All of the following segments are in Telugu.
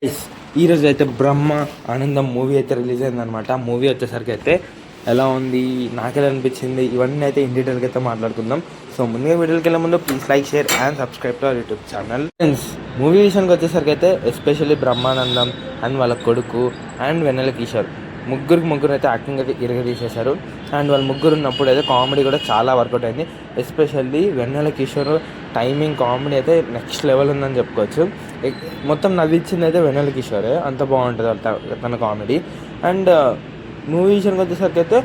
Guys, ఈరోజు అయితే బ్రహ్మ ఆనందం మూవీ అయితే రిలీజ్ అయిందనమాట. మూవీ వచ్చేసరికి అయితే ఎలా ఉంది, నాకెలా అనిపించింది, ఇవన్నీ అయితే ఇన్ డీటెయిల్గా అయితే మాట్లాడుకుందాం. సో ముందుగా వీడియోకి వెళ్ళే ముందు please like, share and subscribe to our YouTube channel. Friends, movie విషయానికి వచ్చేసరికి అయితే ఎస్పెషల్లీ బ్రహ్మానందం అండ్ వాళ్ళ కొడుకు అండ్ వెన్నెల కిషోర్ ముగ్గురు అయితే యాక్టింగ్ అయితే తీసేశారు. అండ్ వాళ్ళు ముగ్గురు ఉన్నప్పుడు అయితే కామెడీ కూడా చాలా వర్కౌట్ అయింది. ఎస్పెషల్లీ వెన్నెల కిషోర్ టైమింగ్ కామెడీ అయితే నెక్స్ట్ లెవెల్ ఉందని చెప్పుకోవచ్చు. మొత్తం నవ్వించింది అయితే వెన్నెల కిషోరే, అంత బాగుంటుంది తన కామెడీ. అండ్ మూవీ విషయానికి వచ్చేసరికి అయితే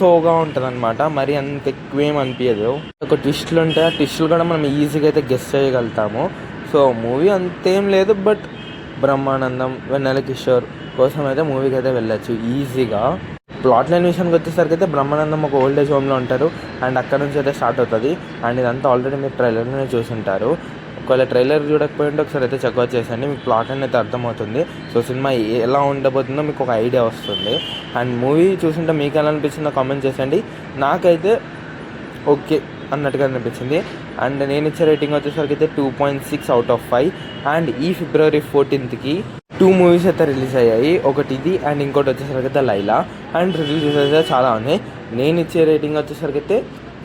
సోగా ఉంటుంది అనమాట, మరి అంత ఎక్కువేం అనిపించదు. ఒక ట్విస్టులు ఉంటాయి, ఆ ట్విస్టులు కూడా మనం ఈజీగా అయితే గెస్ చేయగలుగుతాము. సో మూవీ అంతేం లేదు, బట్ బ్రహ్మానందం వెన్నెల కిషోర్ కోసం అయితే మూవీకి అయితే వెళ్ళచ్చు ఈజీగా. ప్లాట్ లైన్ విషయానికి వచ్చేసరికి అయితే బ్రహ్మానందం ఒక ఓల్డ్ ఏజ్ హోమ్లో ఉంటారు అండ్ అక్కడ నుంచి అయితే స్టార్ట్ అవుతుంది. అండ్ ఇదంతా ఆల్రెడీ మీరు ట్రైలర్లోనే చూసుంటారు. ఒకవేళ ట్రైలర్ చూడకపోయింటే ఒకసారి అయితే చెక్అవుట్ చేసండి, మీకు ప్లాట్ లైన్ అయితే అర్థమవుతుంది. సో సినిమా ఎలా ఉండబోతుందో మీకు ఒక ఐడియా వస్తుంది. అండ్ మూవీ చూసుంటే మీకు ఎలా అనిపించిందో కామెంట్ చేసండి. నాకైతే ఓకే అన్నట్టుగా అనిపించింది. అండ్ నేను ఇచ్చే రేటింగ్ వచ్చేసరికి అయితే 2.6/5. అండ్ ఈ February 14th 2 మూవీస్ అయితే రిలీజ్ అయ్యాయి. ఒకటి ఇది అండ్ ఇంకోటి వచ్చేసరికి అయితే లైలా. అండ్ రిలీజెస్ అయితే చాలా ఉన్నాయి. నేను ఇచ్చే రేటింగ్ వచ్చేసరికి అయితే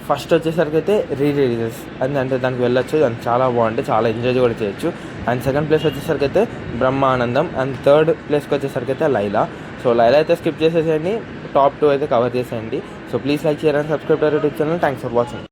ఫస్ట్ వచ్చేసరికి అయితే రిలీజెస్ అంటే దానికి వెళ్ళొచ్చు, దానికి చాలా బాగుంటుంది, చాలా ఎంజాయ్ కూడా చేయొచ్చు. అండ్ సెకండ్ ప్లేస్ వచ్చేసరికి అయితే బ్రహ్మానందం. అండ్ థర్డ్ ప్లేస్కి వచ్చేసరికి అయితే లైలా. సో లైలా అయితే స్కిప్ చేసేసేయండి, టాప్ 2 అయితే కవర్ చేసేయండి. So please like, share and subscribe to our YouTube channel. Thanks for watching.